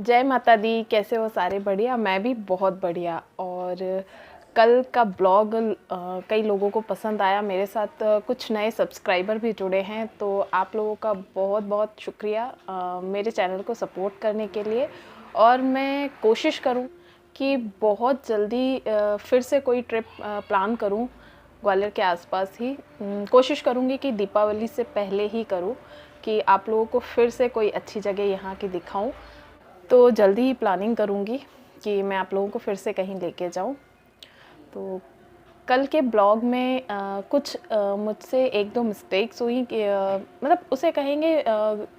जय माता दी। कैसे हो सारे? बढ़िया। मैं भी बहुत बढ़िया। और कल का ब्लॉग कई लोगों को पसंद आया। मेरे साथ कुछ नए सब्सक्राइबर भी जुड़े हैं, तो आप लोगों का बहुत बहुत शुक्रिया मेरे चैनल को सपोर्ट करने के लिए। और मैं कोशिश करूं कि बहुत जल्दी फिर से कोई ट्रिप प्लान करूं ग्वालियर के आसपास ही। कोशिश करूंगी कि दीपावली से पहले ही करूं, कि आप लोगों को फिर से कोई अच्छी जगह यहाँ की दिखाऊं। तो जल्दी ही प्लानिंग करूँगी कि मैं आप लोगों को फिर से कहीं लेके जाऊँ। तो कल के ब्लॉग में कुछ मुझसे एक दो मिस्टेक्स हुई कि मतलब उसे कहेंगे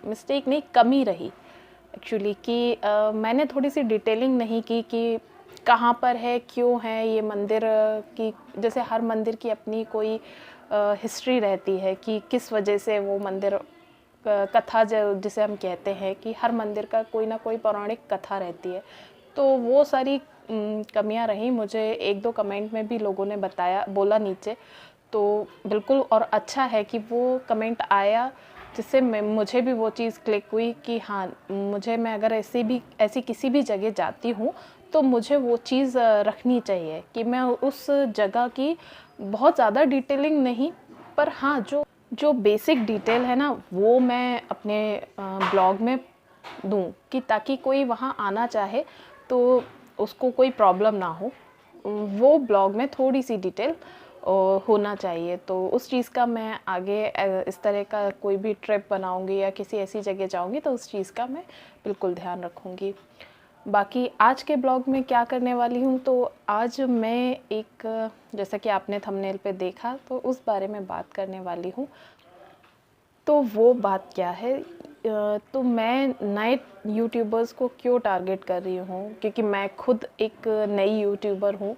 मिस्टेक नहीं, कमी रही एक्चुअली, कि मैंने थोड़ी सी डिटेलिंग नहीं की कि कहाँ पर है, क्यों है ये मंदिर की। जैसे हर मंदिर की अपनी कोई हिस्ट्री रहती है कि किस वजह से वो मंदिर कथा जिसे हम कहते हैं कि हर मंदिर का कोई ना कोई पौराणिक कथा रहती है। तो वो सारी कमियां रहीं। मुझे एक दो कमेंट में भी लोगों ने बताया, बोला नीचे, तो बिल्कुल। और अच्छा है कि वो कमेंट आया, जिससे मुझे भी वो चीज़ क्लिक हुई कि हाँ, मैं अगर ऐसी किसी भी जगह जाती हूँ तो मुझे वो चीज़ रखनी चाहिए कि मैं उस जगह की बहुत ज़्यादा डिटेलिंग नहीं, पर हाँ, जो जो बेसिक डिटेल है ना, वो मैं अपने ब्लॉग में दूँ, कि ताकि कोई वहाँ आना चाहे तो उसको कोई प्रॉब्लम ना हो। वो ब्लॉग में थोड़ी सी डिटेल होना चाहिए। तो उस चीज़ का मैं आगे इस तरह का कोई भी ट्रिप बनाऊंगी या किसी ऐसी जगह जाऊंगी तो उस चीज़ का मैं बिल्कुल ध्यान रखूंगी। बाकी आज के ब्लॉग में क्या करने वाली हूँ, तो आज मैं एक जैसा कि आपने थंबनेल पे देखा, तो उस बारे में बात करने वाली हूँ। तो वो बात क्या है, तो मैं नए यूट्यूबर्स को क्यों टारगेट कर रही हूँ, क्योंकि मैं खुद एक नई यूट्यूबर हूँ।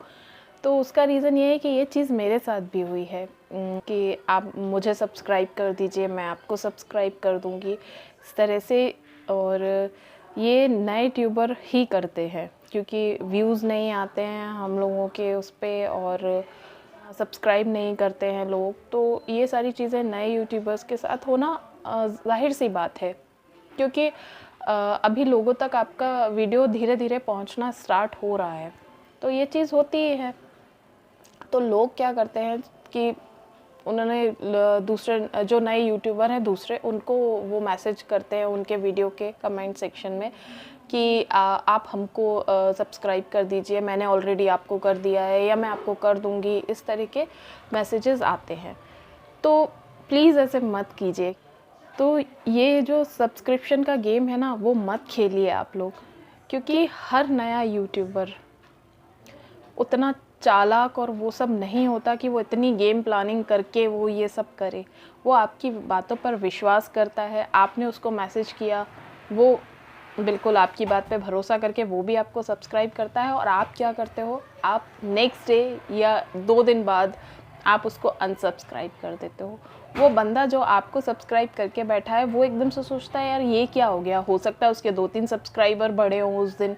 तो उसका रीज़न ये है कि ये चीज़ मेरे साथ भी हुई है, कि आप मुझे सब्सक्राइब कर दीजिए, मैं आपको सब्सक्राइब कर दूँगी, इस तरह से। और ये नए ट्यूबर ही करते हैं, क्योंकि व्यूज़ नहीं आते हैं हम लोगों के उस पर, और सब्सक्राइब नहीं करते हैं लोग। तो ये सारी चीज़ें नए यूट्यूबर्स के साथ होना ज़ाहिर सी बात है, क्योंकि अभी लोगों तक आपका वीडियो धीरे धीरे पहुंचना स्टार्ट हो रहा है। तो ये चीज़ होती ही है। तो लोग क्या करते हैं कि उन्होंने दूसरे जो नए यूट्यूबर हैं दूसरे, उनको वो मैसेज करते हैं उनके वीडियो के कमेंट सेक्शन में कि आप हमको सब्सक्राइब कर दीजिए, मैंने ऑलरेडी आपको कर दिया है, या मैं आपको कर दूंगी। इस तरह के मैसेजेस आते हैं, तो प्लीज़ ऐसे मत कीजिए। तो ये जो सब्सक्रिप्शन का गेम है ना, वो मत खेलिए आप लोग, क्योंकि हर नया यूट्यूबर उतना चालाक और वो सब नहीं होता कि वो इतनी गेम प्लानिंग करके वो ये सब करे। वो आपकी बातों पर विश्वास करता है, आपने उसको मैसेज किया, वो बिल्कुल आपकी बात पे भरोसा करके वो भी आपको सब्सक्राइब करता है। और आप क्या करते हो, आप नेक्स्ट डे या 2 दिन बाद आप उसको अनसब्सक्राइब कर देते हो। वो बंदा जो आपको सब्सक्राइब करके बैठा है, वो एकदम से सोचता है यार ये क्या हो गया, हो सकता है उसके 2-3 सब्सक्राइबर बढ़े हों उस दिन,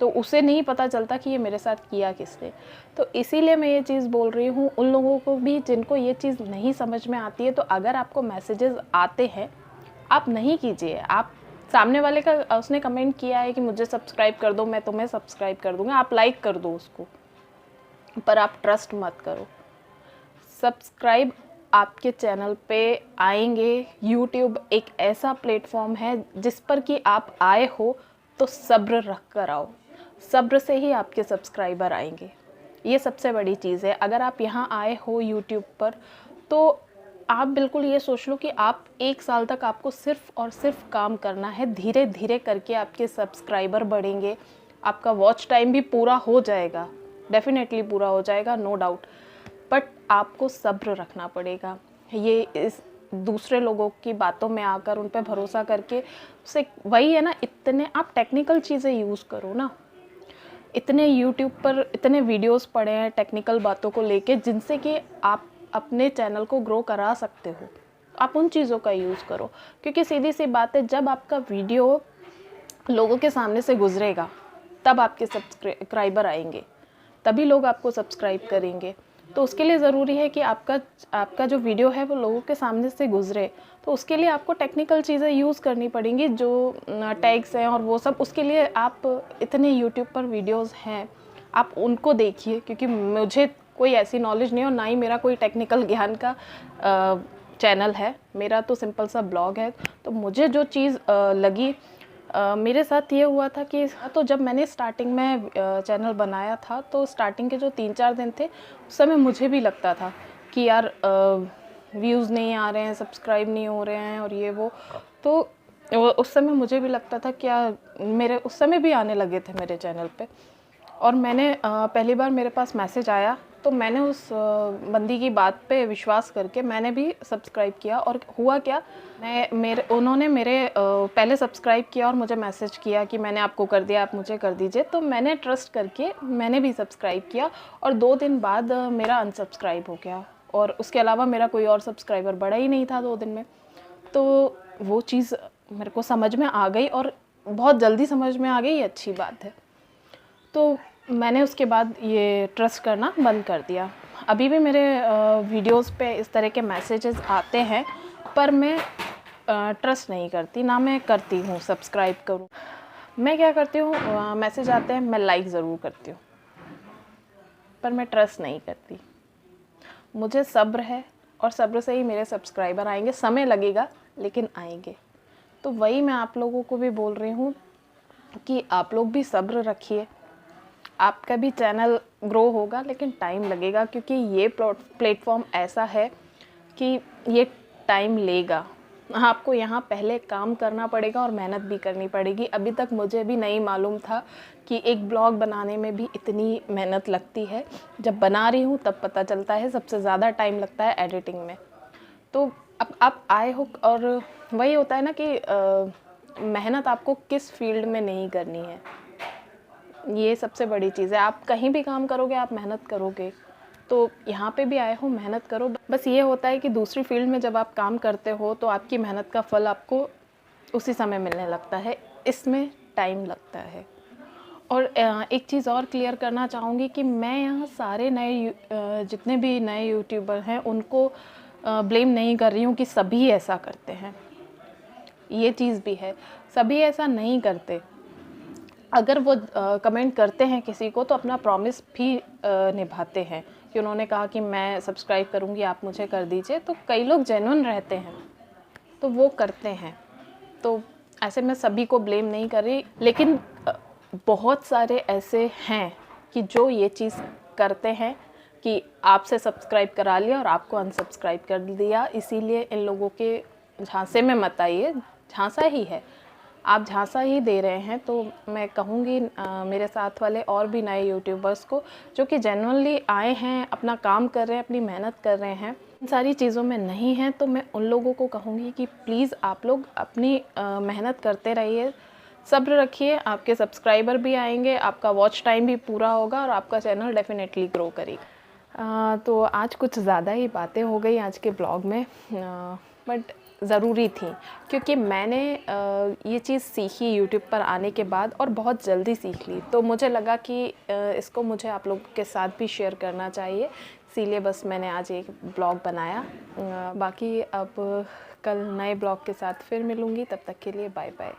तो उसे नहीं पता चलता कि ये मेरे साथ किया किसने। तो इसीलिए मैं ये चीज़ बोल रही हूँ उन लोगों को भी जिनको ये चीज़ नहीं समझ में आती है। तो अगर आपको मैसेजेस आते हैं, आप नहीं कीजिए। आप सामने वाले का उसने कमेंट किया है कि मुझे सब्सक्राइब कर दो, मैं तुम्हें सब्सक्राइब कर दूँगा, आप लाइक कर दो उसको, पर आप ट्रस्ट मत करो। सब्सक्राइब आपके चैनल पे आएंगे। यूट्यूब एक ऐसा प्लेटफॉर्म है जिस पर कि आप आए हो तो सब्र रख कर आओ, सब्र से ही आपके सब्सक्राइबर आएंगे। ये सबसे बड़ी चीज़ है। अगर आप यहाँ आए हो यूट्यूब पर, तो आप बिल्कुल ये सोच लो कि आप 1 साल तक आपको सिर्फ और सिर्फ काम करना है। धीरे धीरे करके आपके सब्सक्राइबर बढ़ेंगे, आपका वॉच टाइम भी पूरा हो जाएगा, डेफिनेटली पूरा हो जाएगा, नो डाउट। बट आपको सब्र रखना पड़ेगा। ये इस दूसरे लोगों की बातों में आकर उन पर भरोसा करके उससे वही है ना, इतने आप टेक्निकल चीज़ें यूज़ करो ना। इतने यूट्यूब पर इतने वीडियोस पड़े हैं टेक्निकल बातों को लेके, जिनसे कि आप अपने चैनल को ग्रो करा सकते हो। आप उन चीज़ों का यूज़ करो, क्योंकि सीधी सी बात है, जब आपका वीडियो लोगों के सामने से गुजरेगा तब आपके सब्सक्राइबर आएंगे, तभी लोग आपको सब्सक्राइब करेंगे। तो उसके लिए ज़रूरी है कि आपका जो वीडियो है वो लोगों के सामने से गुजरे। तो उसके लिए आपको टेक्निकल चीज़ें यूज़ करनी पड़ेंगी, जो टैग्स हैं और वो सब। उसके लिए आप इतने यूट्यूब पर वीडियोस हैं, आप उनको देखिए, क्योंकि मुझे कोई ऐसी नॉलेज नहीं है और ना ही मेरा कोई टेक्निकल ज्ञान का चैनल है। मेरा तो सिंपल सा ब्लॉग है। तो मुझे जो चीज़ लगी, मेरे साथ ये हुआ था कि तो जब मैंने स्टार्टिंग में चैनल बनाया था, तो स्टार्टिंग के जो 3-4 दिन थे उस समय मुझे भी लगता था कि यार व्यूज़ नहीं आ रहे हैं, सब्सक्राइब नहीं हो रहे हैं और ये वो। तो उस समय मुझे भी लगता था क्या, मेरे उस समय भी आने लगे थे मेरे चैनल पे। और मैंने पहली बार मेरे पास मैसेज आया तो मैंने उस बंदी की बात पे विश्वास करके मैंने भी सब्सक्राइब किया। और हुआ क्या, उन्होंने मेरे पहले सब्सक्राइब किया और मुझे मैसेज किया कि मैंने आपको कर दिया, आप मुझे कर दीजिए। तो मैंने ट्रस्ट करके मैंने भी सब्सक्राइब किया और 2 दिन बाद मेरा अनसब्सक्राइब हो गया। और उसके अलावा मेरा कोई और सब्सक्राइबर बढ़ा ही नहीं था 2 दिन में। तो वो चीज़ मेरे को समझ में आ गई और बहुत जल्दी समझ में आ गई, ये अच्छी बात है। तो मैंने उसके बाद ये ट्रस्ट करना बंद कर दिया। अभी भी मेरे वीडियोस पे इस तरह के मैसेजेस आते हैं, पर मैं ट्रस्ट नहीं करती, ना मैं करती हूँ सब्सक्राइब करूँ। मैं क्या करती हूँ, मैसेज आते हैं, मैं लाइक ज़रूर करती हूँ, पर मैं ट्रस्ट नहीं करती। मुझे सब्र है और सब्र से ही मेरे सब्सक्राइबर आएंगे। समय लगेगा लेकिन आएंगे। तो वही मैं आप लोगों को भी बोल रही हूँ कि आप लोग भी सब्र रखिए। आपका भी चैनल ग्रो होगा लेकिन टाइम लगेगा, क्योंकि ये प्लेटफॉर्म ऐसा है कि ये टाइम लेगा। आपको यहाँ पहले काम करना पड़ेगा और मेहनत भी करनी पड़ेगी। अभी तक मुझे भी नहीं मालूम था कि एक ब्लॉग बनाने में भी इतनी मेहनत लगती है। जब बना रही हूँ तब पता चलता है। सबसे ज़्यादा टाइम लगता है एडिटिंग में। तो अब आप आए हो, और वही होता है ना कि मेहनत आपको किस फील्ड में नहीं करनी है, ये सबसे बड़ी चीज़ है। आप कहीं भी काम करोगे, आप मेहनत करोगे। तो यहाँ पे भी आए हो, मेहनत करो। बस ये होता है कि दूसरी फील्ड में जब आप काम करते हो तो आपकी मेहनत का फल आपको उसी समय मिलने लगता है, इसमें टाइम लगता है। और एक चीज़ और क्लियर करना चाहूँगी कि मैं यहाँ सारे जितने भी नए यूट्यूबर हैं उनको ब्लेम नहीं कर रही हूँ कि सभी ऐसा करते हैं। ये चीज़ भी है, सभी ऐसा नहीं करते। अगर वो कमेंट करते हैं किसी को तो अपना प्रॉमिस भी निभाते हैं कि उन्होंने कहा कि मैं सब्सक्राइब करूँगी, आप मुझे कर दीजिए। तो कई लोग जेन्युइन रहते हैं तो वो करते हैं। तो ऐसे मैं सभी को ब्लेम नहीं कर रही, लेकिन बहुत सारे ऐसे हैं कि जो ये चीज़ करते हैं कि आपसे सब्सक्राइब करा लिया और आपको अनसब्सक्राइब कर दिया। इसीलिए इन लोगों के झांसे में मत आइए, झांसा ही है, आप झांसा ही दे रहे हैं। तो मैं कहूँगी मेरे साथ वाले और भी नए यूट्यूबर्स को जो कि जेन्युइनली आए हैं, अपना काम कर रहे हैं, अपनी मेहनत कर रहे हैं, इन सारी चीज़ों में नहीं हैं, तो मैं उन लोगों को कहूँगी कि प्लीज़ आप लोग अपनी मेहनत करते रहिए, सब्र रखिए। आपके सब्सक्राइबर भी आएंगे, आपका वॉच टाइम भी पूरा होगा और आपका चैनल डेफिनेटली ग्रो करेगा। तो आज कुछ ज़्यादा ही बातें हो गई आज के ब्लॉग में, बट ज़रूरी थी, क्योंकि मैंने ये चीज़ सीखी यूट्यूब पर आने के बाद और बहुत जल्दी सीख ली। तो मुझे लगा कि इसको मुझे आप लोगों के साथ भी शेयर करना चाहिए, इसीलिए बस मैंने आज एक ब्लॉग बनाया। बाकी अब कल नए ब्लॉग के साथ फिर मिलूँगी, तब तक के लिए बाय बाय।